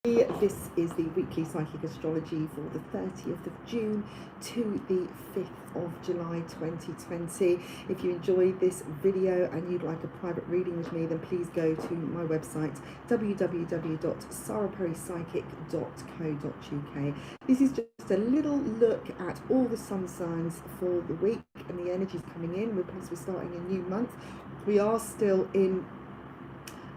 This is the weekly psychic astrology for the 30th of June to the 5th of July 2020. If you enjoyed this video and you'd like a private reading with me, then please go to my website www.saraperrypsychic.co.uk. This is just a little look at all the sun signs for the week and the energies coming in. We're starting a new month. We are still in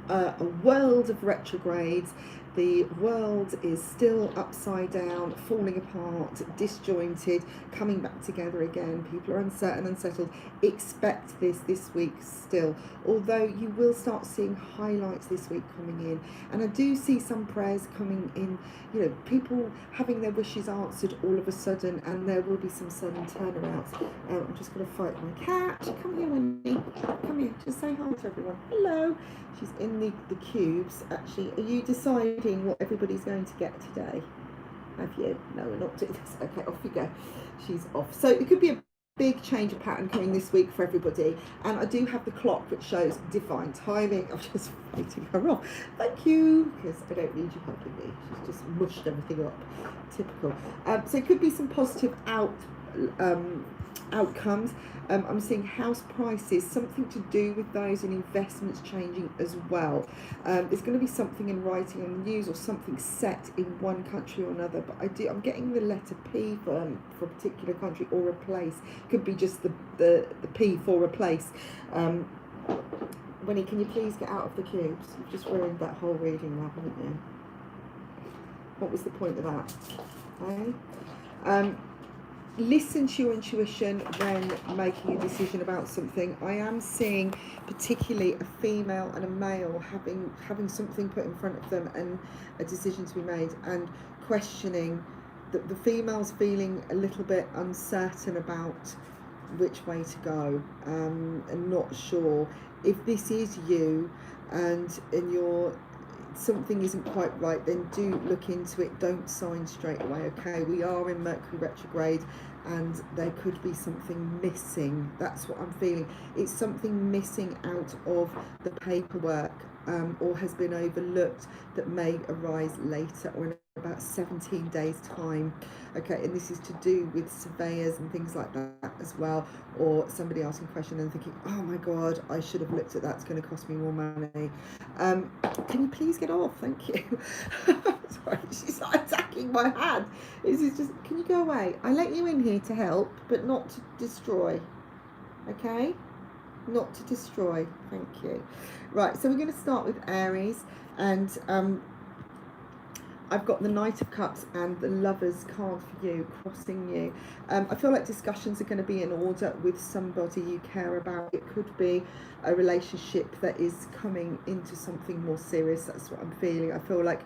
a world of retrogrades. The world is still upside down, falling apart, disjointed, coming back together again. People are uncertain, unsettled. Expect this week still, although you will start seeing highlights this week coming in. And I do see some prayers coming in, people having their wishes answered all of a sudden, and there will be some sudden turnarounds. I'm just going to fight my cat. Come here, Winnie. Come here. Just say hi to everyone. Hello. She's in the cubes. Actually, are you deciding what everybody's going to get today? Have you? No, we're not doing this. Okay, off you go. She's off. So it could be a big change of pattern coming this week for everybody. And I do have the clock which shows divine timing. I'm just waiting her off. Thank you, because I don't need you helping me. She's just mushed everything up. Typical. So it could be some positive outcomes. I'm seeing house prices, something to do with those, and investments changing as well. There's going to be something in writing on the news or something set in one country or another, but I'm getting the letter P for a particular country, or replace. Could be just the P for replace. Winnie, can you please get out of the cubes? You've just ruined that whole reading now, haven't you? What was the point of that? Okay. Listen to your intuition when making a decision about something. I am seeing particularly a female and a male having something put in front of them and a decision to be made, and questioning that the female's feeling a little bit uncertain about which way to go, and not sure if this is you, and you're something isn't quite right, then do look into it. Don't sign straight away. Okay, we are in Mercury retrograde, and there could be something missing. That's what I'm feeling. It's something missing out of the paperwork, or has been overlooked, that may arise later, or in about 17 days time. Okay, and this is to do with surveyors and things like that as well, or somebody asking a question and thinking, oh my god, I should have looked at that, it's going to cost me more money. Can you please get off? Thank you. Sorry, she's not attacking my hand. This is just, can you go away? I let you in here to help, but not to destroy. Okay, not to destroy. Thank you. Right, so we're going to start with Aries, and I've got the Knight of Cups and the Lovers card for you, crossing you. I feel like discussions are going to be in order with somebody you care about. It could be a relationship that is coming into something more serious. That's what I'm feeling. I feel like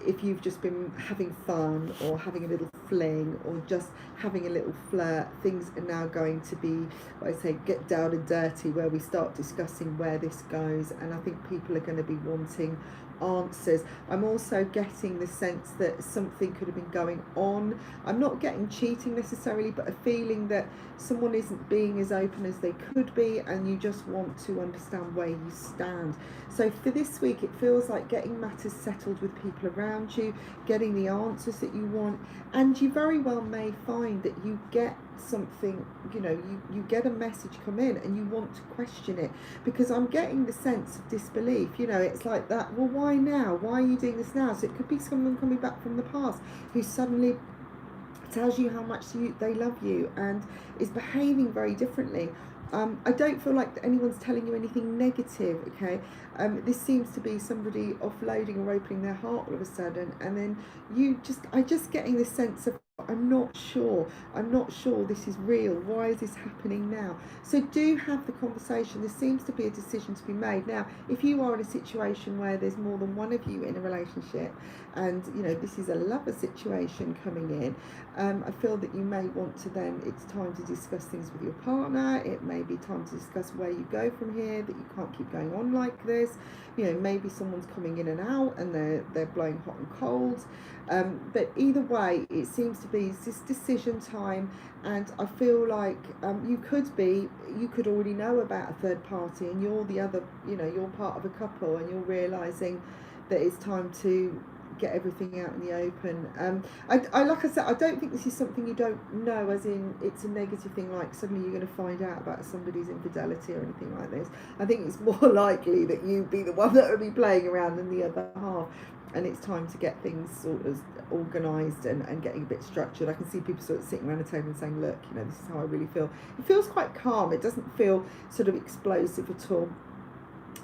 if you've just been having fun or having a little fling or just having a little flirt, things are now going to be, what I say, get down and dirty, where we start discussing where this goes. And I think people are going to be wanting answers. I'm also getting the sense that something could have been going on. I'm not getting cheating necessarily, but a feeling that someone isn't being as open as they could be, and you just want to understand where you stand. So for this week, it feels like getting matters settled with people around you, getting the answers that you want, and you very well may find that you get something, you get a message come in and you want to question it, because I'm getting the sense of disbelief. It's like that, well, why now? Why are you doing this now? So it could be someone coming back from the past who suddenly tells you how much they love you and is behaving very differently. I don't feel like anyone's telling you anything negative, okay? This seems to be somebody offloading or opening their heart all of a sudden, and then I'm just getting this sense of, I'm not sure this is real. Why is this happening now? So do have the conversation. There seems to be a decision to be made. Now, if you are in a situation where there's more than one of you in a relationship, and this is a lover situation coming in, I feel that you may want to then, it's time to discuss things with your partner. It may be time to discuss where you go from here, that you can't keep going on like this. Maybe someone's coming in and out and they're blowing hot and cold. But either way, it seems to be this decision time, and I feel like you could already know about a third party, and you're the other, you're part of a couple, and you're realising that it's time to get everything out in the open. I like I said, I don't think this is something you don't know, as in it's a negative thing, like suddenly you're going to find out about somebody's infidelity or anything like this. I think it's more likely that you be the one that will be playing around than the other half, and it's time to get things sort of organised and getting a bit structured. I can see people sort of sitting around a table and saying, look, you know, this is how I really feel. It feels quite calm. It doesn't feel sort of explosive at all.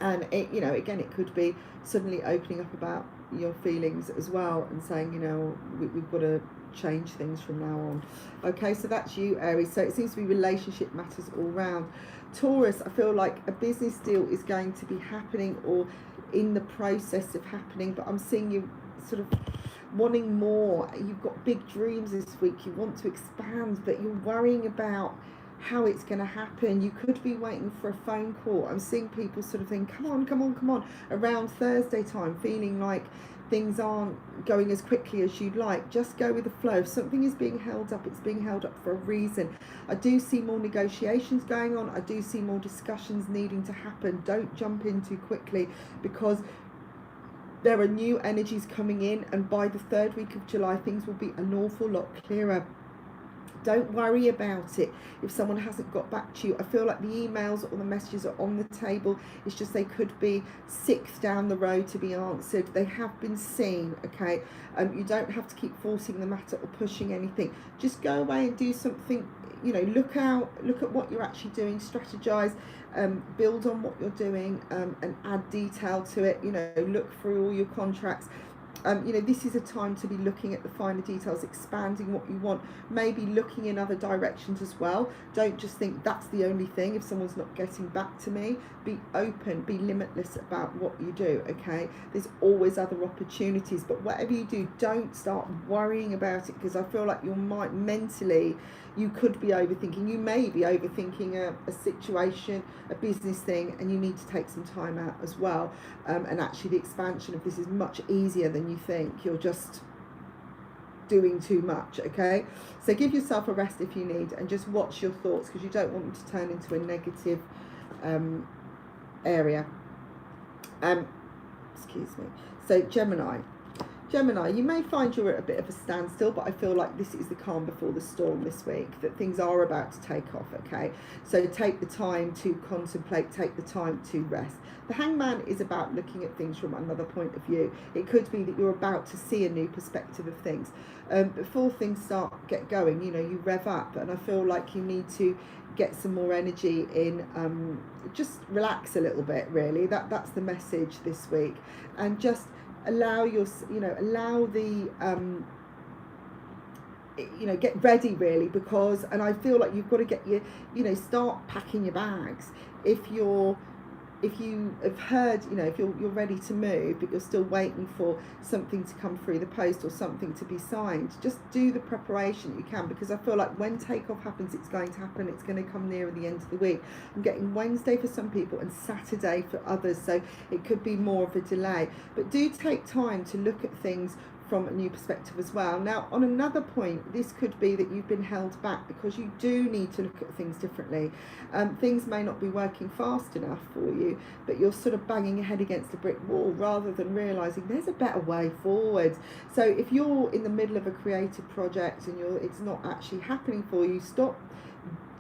And it, you know, again, it could be suddenly opening up about your feelings as well and saying, you know, we've got to change things from now on. Okay, so that's you, Aries. So it seems to be relationship matters all round. Taurus, I feel like a business deal is going to be happening or in the process of happening, but I'm seeing you sort of wanting more. You've got big dreams this week. You want to expand, but you're worrying about how it's going to happen. You could be waiting for a phone call. I'm seeing people sort of think, come on, around Thursday time, feeling like things aren't going as quickly as you'd like. Just go with the flow. If something is being held up, it's being held up for a reason. I do see more negotiations going on. I do see more discussions needing to happen. Don't jump in too quickly, because there are new energies coming in, and by the third week of July, things will be an awful lot clearer. Don't worry about it if someone hasn't got back to you. I feel like the emails or the messages are on the table. It's just they could be 6 down the road to be answered. They have been seen, okay? You don't have to keep forcing the matter or pushing anything. Just go away and do something. You know, look at what you're actually doing, strategize, build on what you're doing, and add detail to it. You know, look through all your contracts. You know, this is a time to be looking at the finer details, expanding what you want, maybe looking in other directions as well. Don't just think that's the only thing. If someone's not getting back to me, be open, be limitless about what you do, okay? There's always other opportunities, but whatever you do, don't start worrying about it, because I feel like your mind mentally, you could be overthinking. You may be overthinking a situation, a business thing, and you need to take some time out as well. And actually the expansion of this is much easier than you think. You're just doing too much, okay? So give yourself a rest if you need, and just watch your thoughts, because you don't want them to turn into a negative area. Excuse me. So Gemini, you may find you're at a bit of a standstill, but I feel like this is the calm before the storm this week, that things are about to take off, okay? So take the time to contemplate, take the time to rest. The Hangman is about looking at things from another point of view. It could be that you're about to see a new perspective of things. Before things get going, you know, you rev up, and I feel like you need to get some more energy in. Just relax a little bit, really. That's the message this week. And just allow the get ready, really, because, and I feel like you've got to get start packing your bags. If you have heard, if you're ready to move, but you're still waiting for something to come through the post or something to be signed, just do the preparation you can, because I feel like when takeoff happens, it's going to happen. It's going to come nearer the end of the week. I'm getting Wednesday for some people and Saturday for others, so it could be more of a delay. But do take time to look at things from a new perspective as well. Now, on another point, this could be that you've been held back because you do need to look at things differently. Things may not be working fast enough for you, but you're sort of banging your head against a brick wall rather than realising there's a better way forward. So if you're in the middle of a creative project and it's not actually happening for you, stop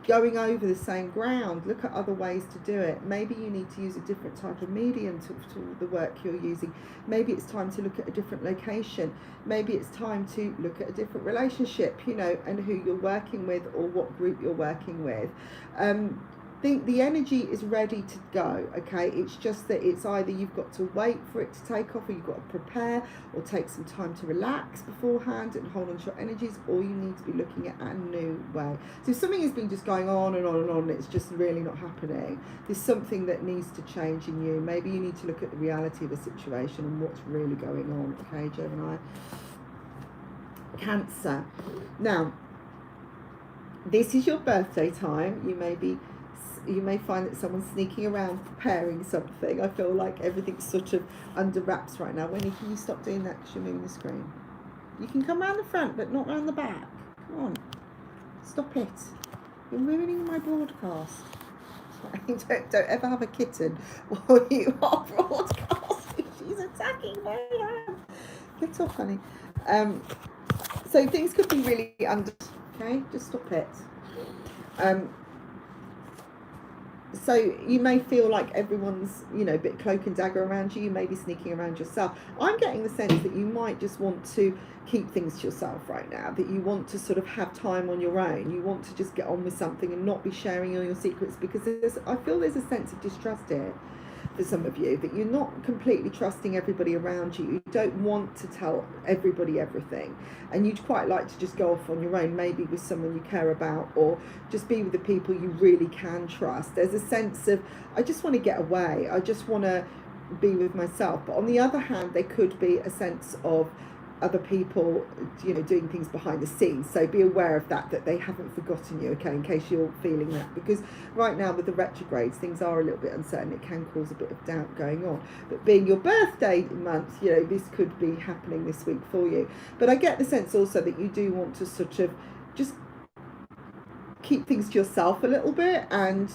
going over the same ground. Look at other ways to do it. Maybe you need to use a different type of medium to the work you're using. Maybe it's time to look at a different location. Maybe it's time to look at a different relationship, and who you're working with or what group you're working with. Think the energy is ready to go, okay? It's just that it's either you've got to wait for it to take off, or you've got to prepare or take some time to relax beforehand and hold on to your energies, or you need to be looking at a new way. So if something has been just going on and on and on, it's just really not happening, there's something that needs to change in you. Maybe you need to look at the reality of the situation and what's really going on, okay, Gemini? Cancer. Now, this is your birthday time. You may find that someone's sneaking around preparing something. I feel like everything's sort of under wraps right now. Winnie, can you stop doing that because you're moving the screen? You can come round the front, but not round the back. Come on. Stop it. You're ruining my broadcast. Don't ever have a kitten while you are broadcasting. She's attacking me. Get off, honey. So things could be really under. Okay, just stop it. So you may feel like everyone's, you know, a bit cloak and dagger around you. You may be sneaking around yourself. I'm getting the sense that you might just want to keep things to yourself right now, that you want to sort of have time on your own. You want to just get on with something and not be sharing all your secrets, because I feel there's a sense of distrust here for some of you, that you're not completely trusting everybody around you. You don't want to tell everybody everything, and you'd quite like to just go off on your own, maybe with someone you care about, or just be with the people you really can trust. There's a sense of, I just want to get away, I just want to be with myself. But on the other hand, there could be a sense of other people, you know, doing things behind the scenes. So be aware of that they haven't forgotten you, okay, in case you're feeling that. Because right now with the retrogrades, things are a little bit uncertain. It can cause a bit of doubt going on. But being your birthday month, you know, this could be happening this week for you. But I get the sense also that you do want to sort of just keep things to yourself a little bit and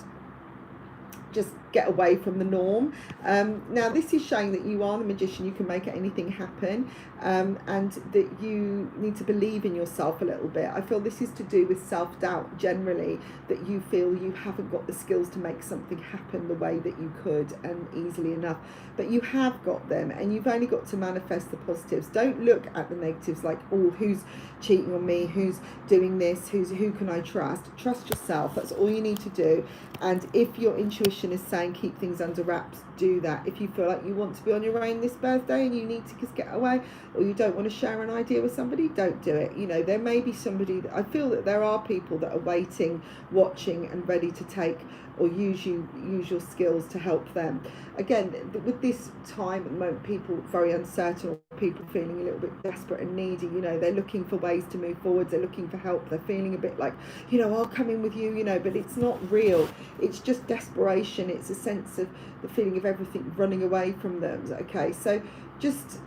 just get away from the norm. Now this is showing that you are the magician, you can make anything happen, and that you need to believe in yourself a little bit. I feel this is to do with self-doubt generally, that you feel you haven't got the skills to make something happen the way that you could and easily enough, but you have got them, and you've only got to manifest the positives. Don't look at the negatives like, oh, who's cheating on me, who's doing this, who can I trust? Trust yourself. That's all you need to do. And if your intuition is saying keep things under wraps, do that. If you feel like you want to be on your own this birthday and you need to just get away, or you don't want to share an idea with somebody, don't do it. You know, there may be somebody that, I feel that there are people that are waiting, watching and ready to take or use your skills to help them. Again, with this time at the moment, people very uncertain, or people feeling a little bit desperate and needy, you know, they're looking for ways to move forward, they're looking for help, they're feeling a bit like, you know, I'll come in with you, you know, but it's not real. It's just desperation. It's a sense of the feeling of everything running away from them. Okay, so just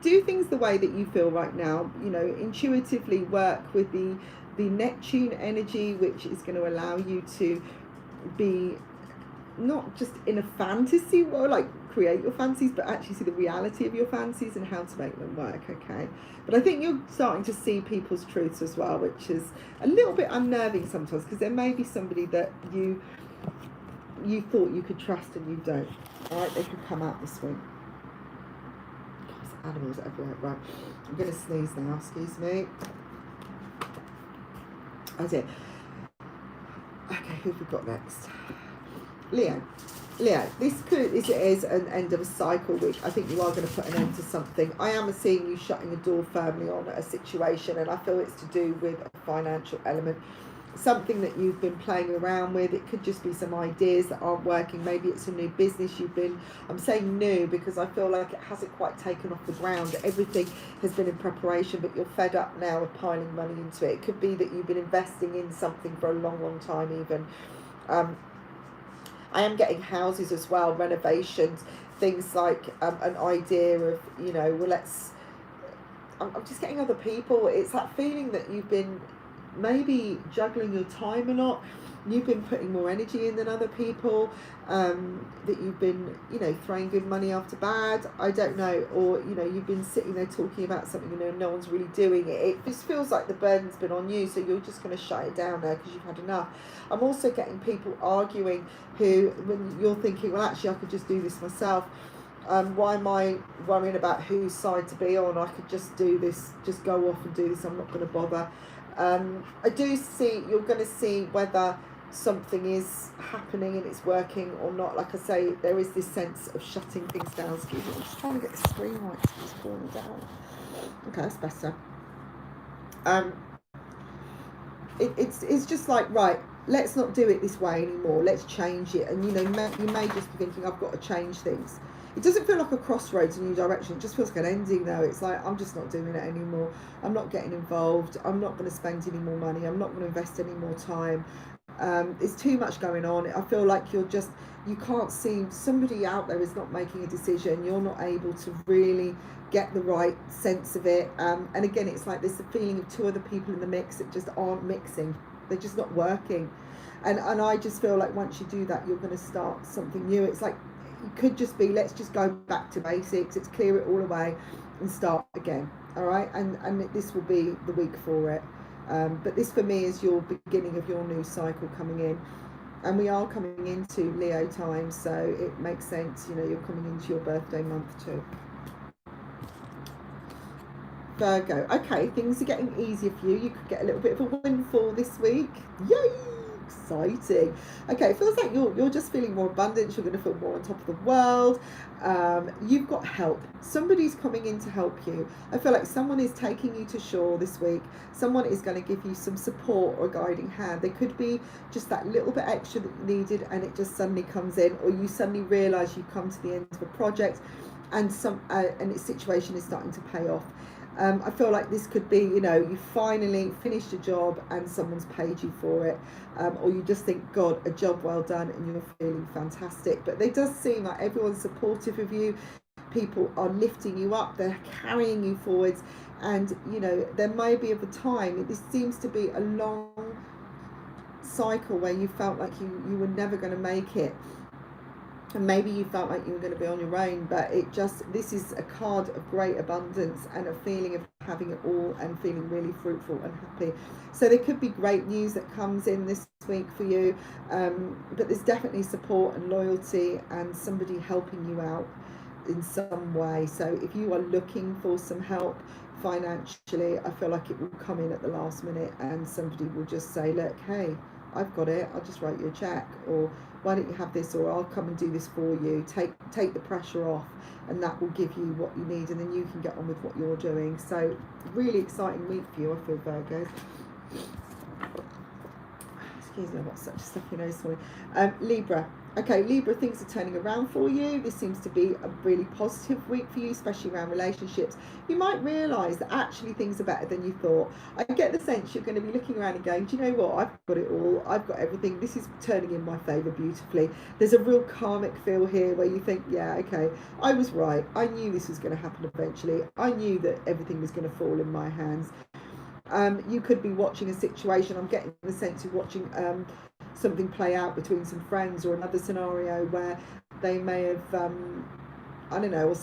do things the way that you feel right now. You know, intuitively work with the Neptune energy, which is going to allow you to be not just in a fantasy world, like create your fantasies, but actually see the reality of your fantasies and how to make them work. Okay, but I think you're starting to see people's truths as well, which is a little bit unnerving sometimes, because there may be somebody that you thought you could trust and you don't. All right, they could come out this week. There's animals everywhere. Right, I'm going to sneeze now, excuse me. I did. Okay, who have we got next? Leo, this is an end of a cycle, which I think you are going to put an end to something. I am seeing you shutting the door firmly on a situation, and I feel it's to do with a financial element, something that you've been playing around with. It could just be some ideas that aren't working. Maybe it's a new business I'm saying new because I feel like it hasn't quite taken off the ground. Everything has been in preparation, but you're fed up now of piling money into it. It could be that you've been investing in something for a long time even. I am getting houses as well, renovations, things like an idea of, you know, well, I'm just getting other people. It's that feeling that you've been maybe juggling your time a lot. You've been putting more energy in than other people, that you've been, you know, throwing good money after bad, I don't know, or, you know, you've been sitting there talking about something, you know, and no one's really doing it. It just feels like the burden's been on you, so you're just going to shut it down now because you've had enough. I'm also getting people arguing who, when you're thinking, well, actually, I could just do this myself. Why am I worrying about whose side to be on? I could just do this, just go off and do this. I'm not going to bother. I do see, you're going to see whether something is happening and it's working or not. Like I say, there is this sense of shutting things down. Excuse me, I'm just trying to get the screen right so it's falling down. Okay, that's better. It's just like, right, let's not do it this way anymore, let's change it. And you know, you may just be thinking, I've got to change things. It doesn't feel like a crossroads, a new direction. It just feels like an ending though. It's like, I'm just not doing it anymore. I'm not getting involved. I'm not going to spend any more money. I'm not going to invest any more time. There's too much going on. I feel like you can't see, somebody out there is not making a decision. You're not able to really get the right sense of it. And again, it's like there's the feeling of two other people in the mix that just aren't mixing. They're just not working. And I just feel like once you do that, you're going to start something new. It's like, it could just be, let's just go back to basics, let's clear it all away and start again. All right, and this will be the week for it. But this for me is your beginning of your new cycle coming in. And we are coming into Leo time, so it makes sense, you know, you're coming into your birthday month too. Virgo, okay, things are getting easier for you. You could get a little bit of a windfall this week. Yay! Exciting. Okay, it feels like you're just feeling more abundant. You're going to feel more on top of the world. You've got help. Somebody's coming in to help you. I feel like someone is taking you to shore this week. Someone is going to give you some support or a guiding hand. There could be just that little bit extra that you needed, and it just suddenly comes in, or you suddenly realise you've come to the end of a project, and its situation is starting to pay off. I feel like this could be, you know, you finally finished a job and someone's paid you for it, or you just think, God, a job well done, and you're feeling fantastic. But it does seem like everyone's supportive of you. People are lifting you up, they're carrying you forwards, and, you know, there may be of a time, this seems to be a long cycle where you felt like you were never going to make it. And maybe you felt like you were going to be on your own, but this is a card of great abundance and a feeling of having it all and feeling really fruitful and happy. So there could be great news that comes in this week for you, but there's definitely support and loyalty and somebody helping you out in some way. So if you are looking for some help financially, I feel like it will come in at the last minute and somebody will just say, look, hey, I've got it, I'll just write you a check, or why don't you have this, or I'll come and do this for you. Take the pressure off, and that will give you what you need, and then you can get on with what you're doing. So really exciting week for you, I feel, Virgo. Excuse me, I've got such a stuffy nose for me. Libra. Okay, Libra, things are turning around for you. This seems to be a really positive week for you, especially around relationships. You might realise that actually things are better than you thought. I get the sense you're going to be looking around and going, do you know what? I've got it all. I've got everything. This is turning in my favour beautifully. There's a real karmic feel here where you think, yeah, okay, I was right. I knew this was going to happen eventually. I knew that everything was going to fall in my hands. You could be watching a situation. I'm getting the sense of watching something play out between some friends, or another scenario where they may have, I don't know, or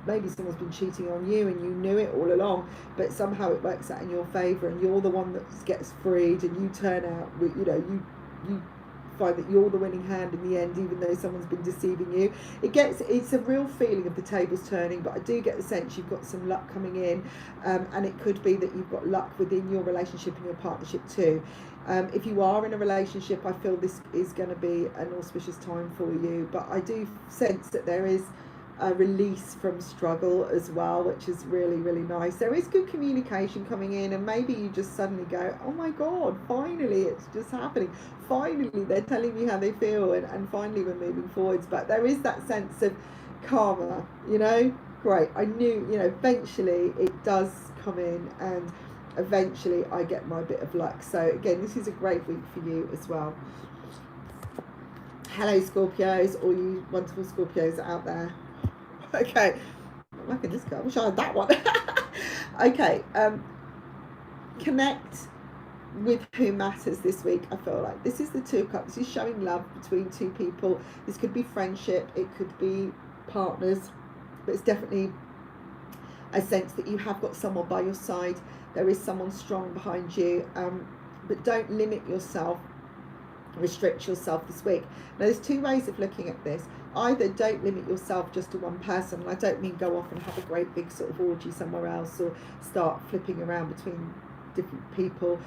maybe someone's been cheating on you and you knew it all along, but somehow it works out in your favour and you're the one that gets freed, and you turn out, you know, you find that you're the winning hand in the end, even though someone's been deceiving you. It's a real feeling of the tables turning, but I do get the sense you've got some luck coming in, and it could be that you've got luck within your relationship and your partnership too. If you are in a relationship, I feel this is going to be an auspicious time for you, but I do sense that there is a release from struggle as well, which is really, really nice. There is good communication coming in, and maybe you just suddenly go, oh my God, finally it's just happening. Finally they're telling me how they feel, and finally we're moving forwards. But there is that sense of karma, you know, great. I knew, you know, eventually it does come in, and eventually I get my bit of luck. So again, this is a great week for you as well. Hello Scorpios, all you wonderful Scorpios out there. Okay, I'm liking this card. I wish I had that one. Okay, connect with who matters this week. I feel like this is the Two of Cups. This is showing love between two people. This could be friendship, it could be partners, but it's definitely a sense that you have got someone by your side. There is someone strong behind you, but don't limit yourself, restrict yourself this week. Now there's two ways of looking at this. Either don't limit yourself just to one person, and I don't mean go off and have a great big sort of orgy somewhere else, or start flipping around between different people,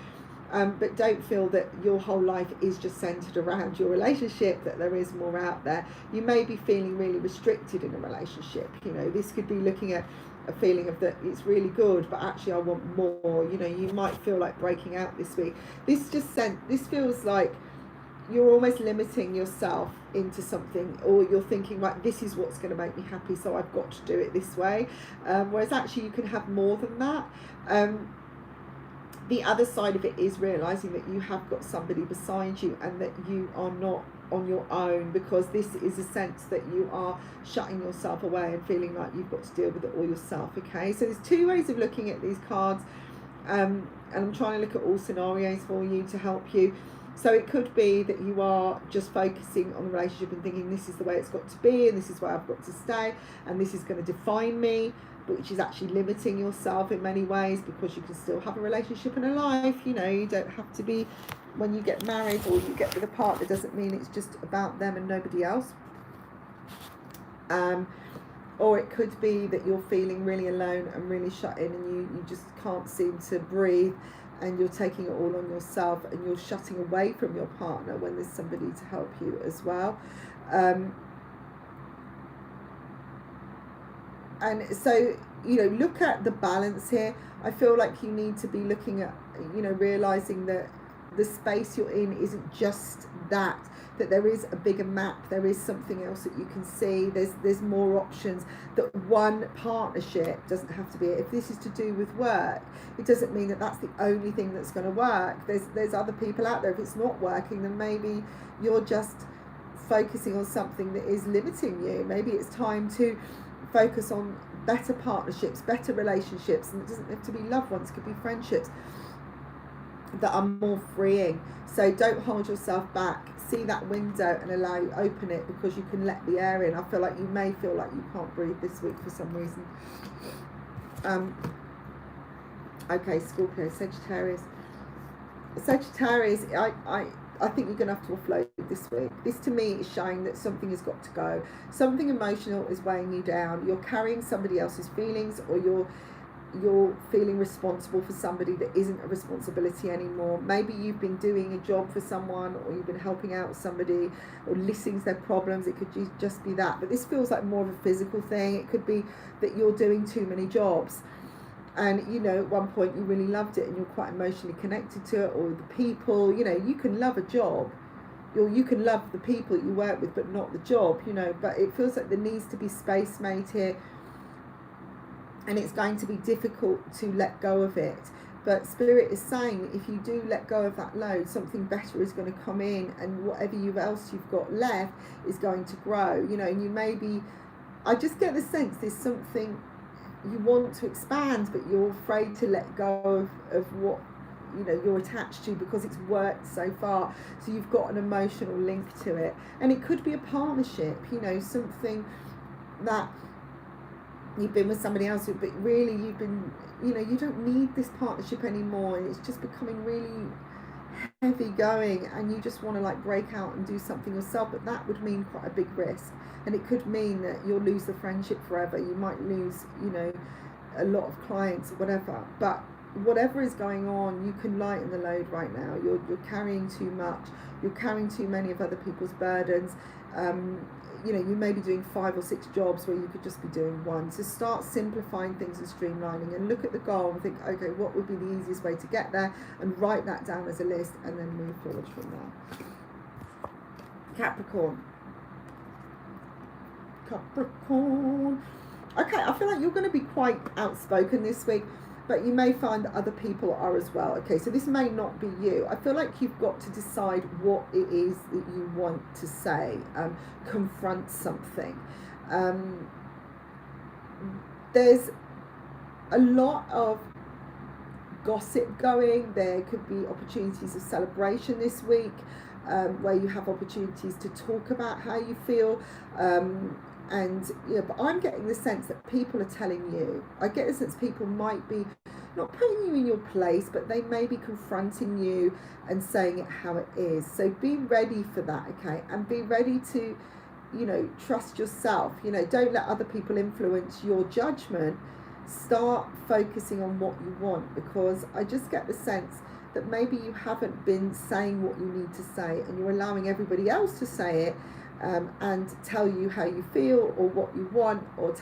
but don't feel that your whole life is just centered around your relationship, that there is more out there. You may be feeling really restricted in a relationship. You know, this could be looking at a feeling of that it's really good, but actually I want more. You know, you might feel like breaking out this week. This feels like you're almost limiting yourself into something, or you're thinking, right, this is what's going to make me happy, so I've got to do it this way, whereas actually you can have more than that. The other side of it is realizing that you have got somebody beside you, and that you are not on your own, because this is a sense that you are shutting yourself away and feeling like you've got to deal with it all yourself. Okay, so there's two ways of looking at these cards, and I'm trying to look at all scenarios for you to help you. So it could be that you are just focusing on the relationship and thinking this is the way it's got to be and this is where I've got to stay and this is going to define me, but which is actually limiting yourself in many ways, because you can still have a relationship and a life. You know, you don't have to be, when you get married or you get with a partner, doesn't mean it's just about them and nobody else. Or it could be that you're feeling really alone and really shut in and you just can't seem to breathe, and you're taking it all on yourself and you're shutting away from your partner when there's somebody to help you as well. And so, you know, look at the balance here. I feel like you need to be looking at, you know, realizing that the space you're in isn't just that there is a bigger map, there is something else that you can see, there's more options, that one partnership doesn't have to be it. If this is to do with work, it doesn't mean that that's the only thing that's going to work. There's other people out there. If it's not working, then maybe you're just focusing on something that is limiting you. Maybe it's time to focus on better partnerships, better relationships, and it doesn't have to be loved ones, it could be friendships that are more freeing. So don't hold yourself back. See that window and allow you open it, because you can let the air in. I feel like you may feel like you can't breathe this week for some reason. Okay, Scorpio, Sagittarius. Sagittarius, I think you're going to have to offload this week. This to me is showing that something has got to go. Something emotional is weighing you down. You're carrying somebody else's feelings, or you're feeling responsible for somebody that isn't a responsibility anymore. Maybe you've been doing a job for someone, or you've been helping out somebody, or listening to their problems. It could just be that. But this feels like more of a physical thing. It could be that you're doing too many jobs. And, you know, at one point you really loved it and you're quite emotionally connected to it, or the people. You know, you can love a job. You can love the people you work with, but not the job, you know. But it feels like there needs to be space made here. And it's going to be difficult to let go of it. But Spirit is saying that if you do let go of that load, something better is going to come in, and whatever else you've got left is going to grow. You know, and you may be, I just get the sense there's something you want to expand, but you're afraid to let go of what, you know, you're attached to, because it's worked so far. So you've got an emotional link to it. And it could be a partnership, you know, something that you've been with somebody else, but really you've been, you know, you don't need this partnership anymore, and it's just becoming really heavy going, and you just want to like break out and do something yourself. But that would mean quite a big risk, and it could mean that you'll lose the friendship forever. You might lose, you know, a lot of clients or whatever. But whatever is going on, you can lighten the load right now. You're carrying too much, you're carrying too many of other people's burdens. You know, you may be doing 5 or 6 jobs where you could just be doing one. So start simplifying things and streamlining, and look at the goal and think, okay, what would be the easiest way to get there, and write that down as a list, and then move forward from there. Capricorn. Okay, I feel like you're going to be quite outspoken this week, but you may find that other people are as well. Okay, so this may not be you. I feel like you've got to decide what it is that you want to say, confront something. There's a lot of gossip going. There could be opportunities of celebration this week, where you have opportunities to talk about how you feel. And yeah, but I'm getting the sense that people are telling you. I get the sense people might be not putting you in your place, but they may be confronting you and saying it how it is. So be ready for that, okay? And be ready to, you know, trust yourself. You know, don't let other people influence your judgment. Start focusing on what you want, because I just get the sense that maybe you haven't been saying what you need to say, and you're allowing everybody else to say it. And tell you how you feel or what you want, or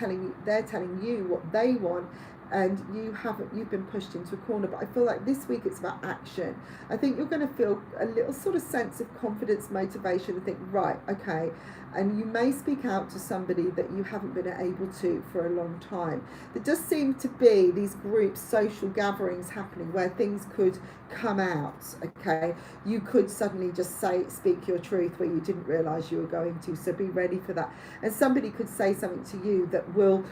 they're telling you what they want, and you've been pushed into a corner. But I feel like this week it's about action. I think you're going to feel a little sort of sense of confidence, motivation, and think, right, okay. And you may speak out to somebody that you haven't been able to for a long time. There does seem to be these groups, social gatherings happening where things could come out, okay? You could suddenly just speak your truth where you didn't realise you were going to, so be ready for that. And somebody could say something to you that will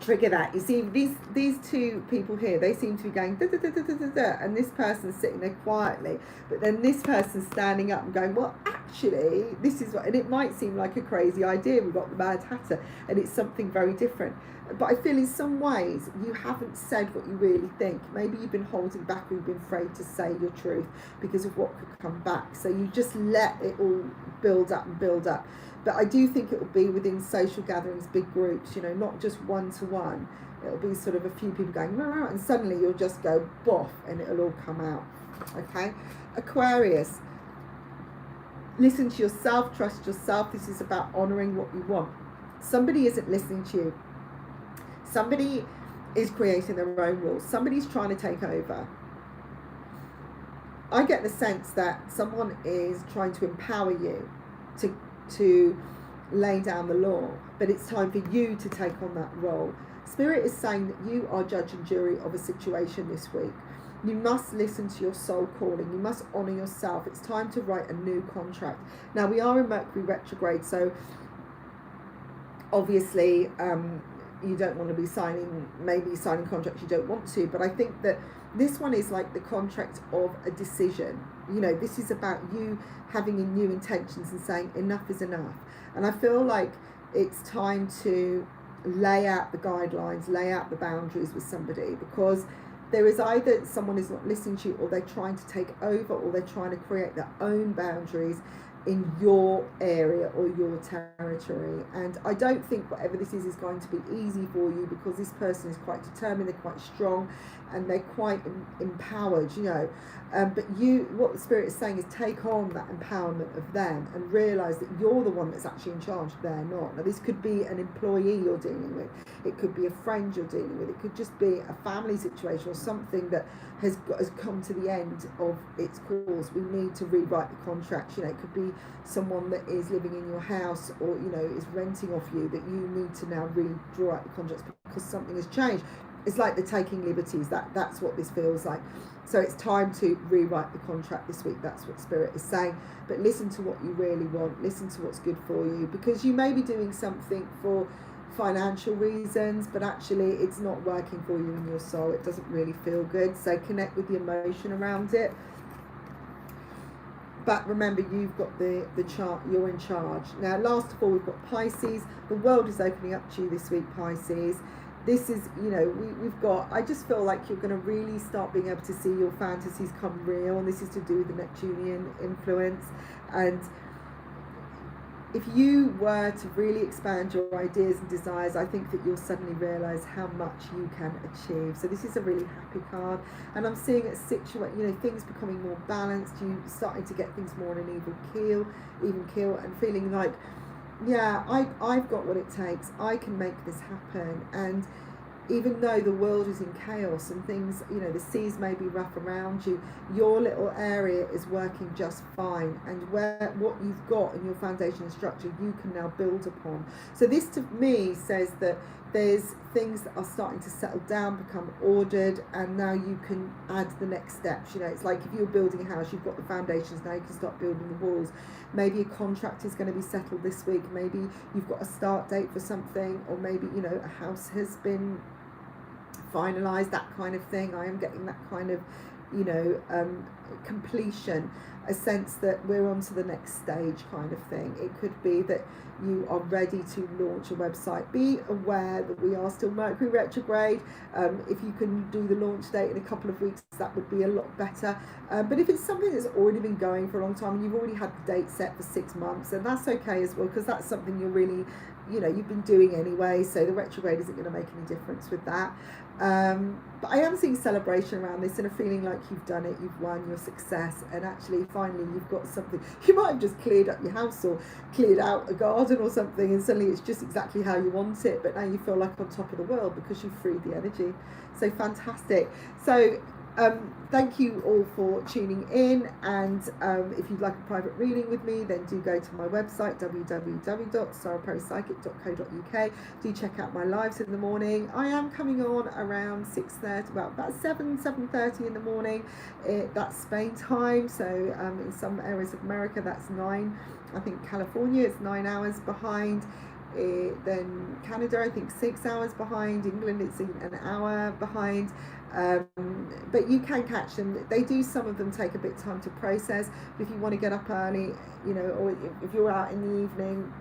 trigger that. You see, these two people here, they seem to be going da, da, da, da, da, da, da, and this person's sitting there quietly, but then this person's standing up and going, well, actually, this is what, and it might seem like a crazy idea, we've got the Mad Hatter, and it's something very different. But I feel in some ways you haven't said what you really think. Maybe you've been holding back, or you've been afraid to say your truth because of what could come back. So you just let it all build up and build up. But I do think it will be within social gatherings, big groups, you know, not just one-to-one. It'll be sort of a few people going, rah, and suddenly you'll just go, boff, and it'll all come out. Okay? Aquarius. Listen to yourself, trust yourself. This is about honouring what you want. Somebody isn't listening to you. Somebody is creating their own rules. Somebody's trying to take over. I get the sense that someone is trying to empower you to lay down the law, but it's time for you to take on that role. Spirit is saying that you are judge and jury of a situation this week. You must listen to your soul calling. You must honour yourself. It's time to write a new contract. Now, we are in Mercury retrograde, so obviously you don't want to be signing contracts you don't want to, but I think that this one is like the contract of a decision. You know, this is about you having new intentions and saying enough is enough. And I feel like it's time to lay out the guidelines, lay out the boundaries with somebody, because there is either someone is not listening to you, or they're trying to take over, or they're trying to create their own boundaries in your area or your territory. And I don't think whatever this is going to be easy for you, because this person is quite determined, they're quite strong, and they're quite empowered, you know. But what the Spirit is saying is take on that empowerment of them and realise that you're the one that's actually in charge, they're not. Now, this could be an employee you're dealing with, it could be a friend you're dealing with, it could just be a family situation or something that has come to the end of its course. We need to rewrite the contract. You know, it could be someone that is living in your house, or, you know, is renting off you, that you need to now redraw out the contracts because something has changed. It's like they're taking liberties. That's what this feels like. So it's time to rewrite the contract this week. That's what Spirit is saying. But listen to what you really want. Listen to what's good for you, because you may be doing something for financial reasons, but actually it's not working for you in your soul. It doesn't really feel good. So connect with the emotion around it. But remember, you've got the chart, you're in charge. Now, last of all, we've got Pisces. The world is opening up to you this week, Pisces. This is, you know, we've got, I just feel like you're going to really start being able to see your fantasies come real. And this is to do with the Neptunian influence. And if you were to really expand your ideas and desires, I think that you'll suddenly realise how much you can achieve. So this is a really happy card, and I'm seeing a situation, you know, things becoming more balanced. You starting to get things more in an even keel, and feeling like, yeah, I've got what it takes. I can make this happen. And even though the world is in chaos and things, you know, the seas may be rough around you, your little area is working just fine. And what you've got in your foundation and structure, you can now build upon. So this to me says that there's things that are starting to settle down, become ordered, and now you can add the next steps. You know, it's like if you're building a house, you've got the foundations, now you can start building the walls. Maybe a contract is going to be settled this week. Maybe you've got a start date for something, or maybe, you know, a house has been finalised, that kind of thing. I am getting that kind of, you know, completion, a sense that we're on to the next stage kind of thing. It could be that you are ready to launch a website. Be aware that we are still Mercury retrograde. If you can do the launch date in a couple of weeks, that would be a lot better. But if it's something that's already been going for a long time and you've already had the date set for 6 months, then that's okay as well, because that's something you're really, you know, you've been doing anyway, so the retrograde isn't going to make any difference with that. But I am seeing celebration around this and a feeling like you've done it, you've won your success, and actually finally you've got something. You might have just cleared up your house or cleared out a garden or something, and suddenly it's just exactly how you want it, but now you feel like on top of the world because you've freed the energy. So fantastic. So thank you all for tuning in, and if you'd like a private reading with me, then do go to my website www.sarapsychic.co.uk. do check out my lives in the morning. I am coming on around 6:30, about 7:30 in the morning. That's Spain time, so in some areas of America that's 9. I think California is 9 hours behind. then Canada, I think 6 hours behind. England, it's an hour behind. But you can catch them. They do, some of them take a bit of time to process, but if you want to get up early, you know, or if you're out in the evening,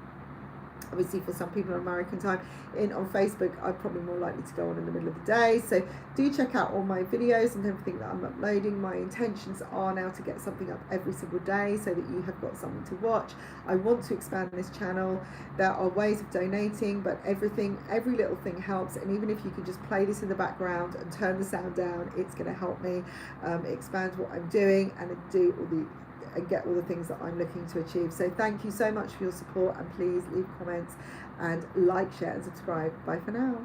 obviously for some people on American time, on Facebook, I'm probably more likely to go on in the middle of the day. So do check out all my videos and everything that I'm uploading. My intentions are now to get something up every single day so that you have got something to watch. I want to expand this channel. There are ways of donating, but every little thing helps. And even if you can just play this in the background and turn the sound down, it's going to help me expand what I'm doing and get all the things that I'm looking to achieve. So thank you so much for your support, and please leave comments and like, share and subscribe. Bye for now.